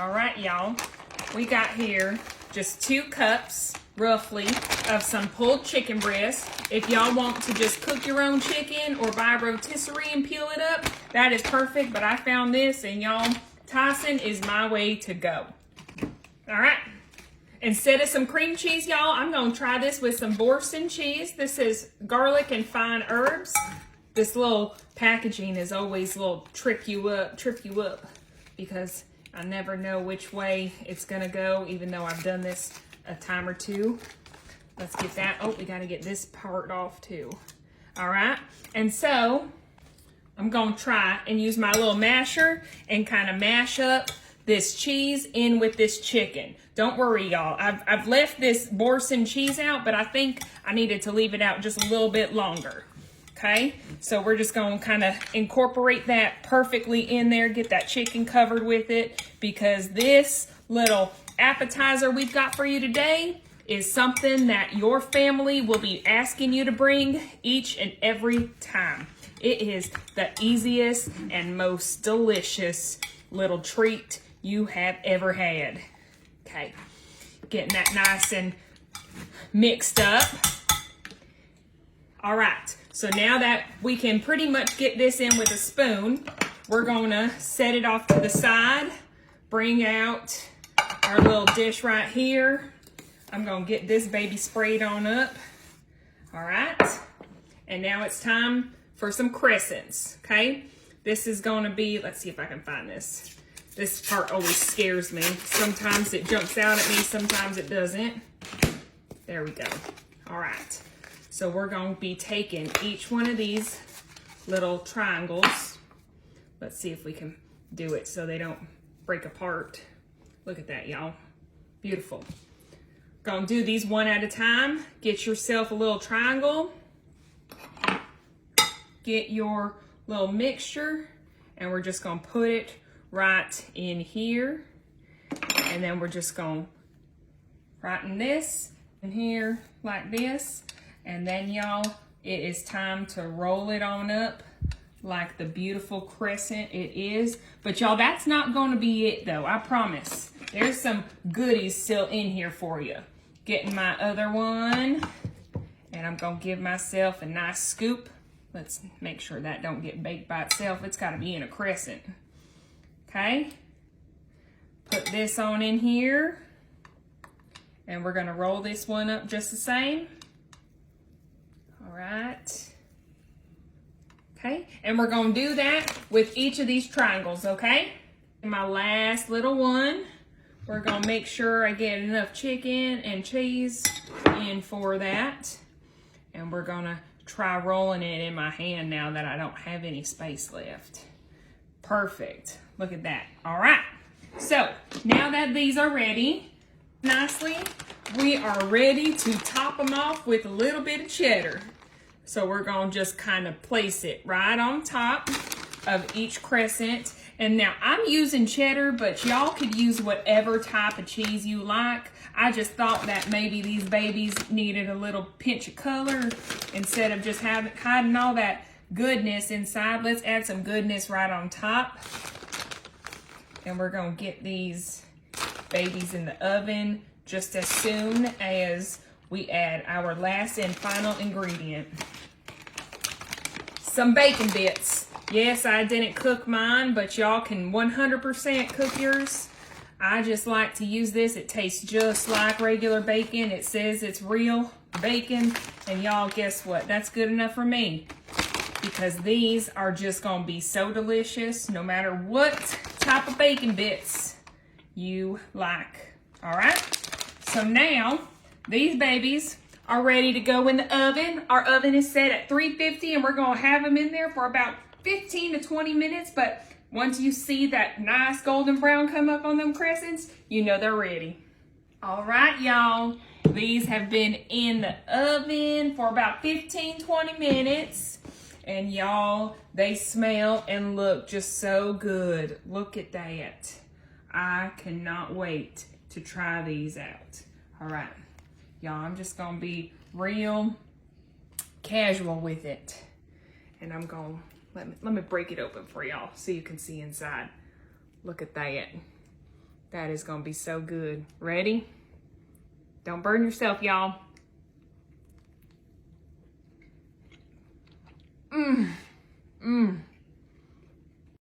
All right, y'all. We got here just 2 cups, roughly, of some pulled chicken breast. If y'all want to just cook your own chicken or buy a rotisserie and peel it up, that is perfect. But I found this, and y'all, Tyson is my way to go. All right. Instead of some cream cheese, y'all, I'm going to try this with some Boursin cheese. This is garlic and fine herbs. This little packaging is always a little trip you up, because I never know which way it's going to go, even though I've done this a time or two. Let's get that. Oh, we got to get this part off too. All right. And so I'm going to try and use my little masher and kind of mash up this cheese in with this chicken. Don't worry, y'all. I've left this Boursin cheese out, but I think I needed to leave it out just a little bit longer. Okay, so we're just going to kind of incorporate that perfectly in there, get that chicken covered with it, because this little appetizer we've got for you today is something that your family will be asking you to bring each and every time. It is the easiest and most delicious little treat you have ever had. Okay, getting that nice and mixed up. All right, so now that we can pretty much get this in with a spoon, we're gonna set it off to the side, bring out our little dish right here. I'm gonna get this baby sprayed on up. All right, and now it's time for some crescents, okay? This is gonna be, let's see if I can find this. This part always scares me. Sometimes it jumps out at me, sometimes it doesn't. There we go. All right. So we're going to be taking each one of these little triangles. Let's see if we can do it so they don't break apart. Look at that, y'all. Beautiful. Gonna do these one at a time. Get yourself a little triangle. Get your little mixture, and we're just gonna put it right in here, and then we're just going to right in this in here like this, and then y'all, it is time to roll it on up like the beautiful crescent it is. But y'all, that's not going to be it though, I promise. There's some goodies still in here for you. Getting my other one, and I'm going to give myself a nice scoop. Let's make sure that don't get baked by itself. It's got to be in a crescent. Okay, put this on in here, and we're gonna roll this one up just the same. All right. Okay, and we're gonna do that with each of these triangles, okay? And my last little one, we're gonna make sure I get enough chicken and cheese in for that. And we're gonna try rolling it in my hand now that I don't have any space left. Perfect. Look at that. All right. So now that these are ready nicely, we are ready to top them off with a little bit of cheddar. So we're going to just kind of place it right on top of each crescent. And now I'm using cheddar, but y'all could use whatever type of cheese you like. I just thought that maybe these babies needed a little pinch of color instead of just hiding all that goodness inside. Let's add some goodness right on top. And we're gonna get these babies in the oven just as soon as we add our last and final ingredient. Some bacon bits. Yes, I didn't cook mine, but y'all can 100% cook yours. I just like to use this. It tastes just like regular bacon. It says it's real bacon, and y'all, guess what? That's good enough for me, because these are just gonna be so delicious no matter what type of bacon bits you like. All right, so now these babies are ready to go in the oven. Our oven is set at 350, and we're gonna have them in there for about 15 to 20 minutes, but once you see that nice golden brown come up on them crescents, you know they're ready. All right, y'all, these have been in the oven for about 15-20 minutes. And y'all, they smell and look just so good. Look at that. I cannot wait to try these out. All right, y'all, I'm just gonna be real casual with it. And I'm gonna, let me break it open for y'all so you can see inside. Look at that. That is gonna be so good. Ready? Don't burn yourself, y'all. Mmm.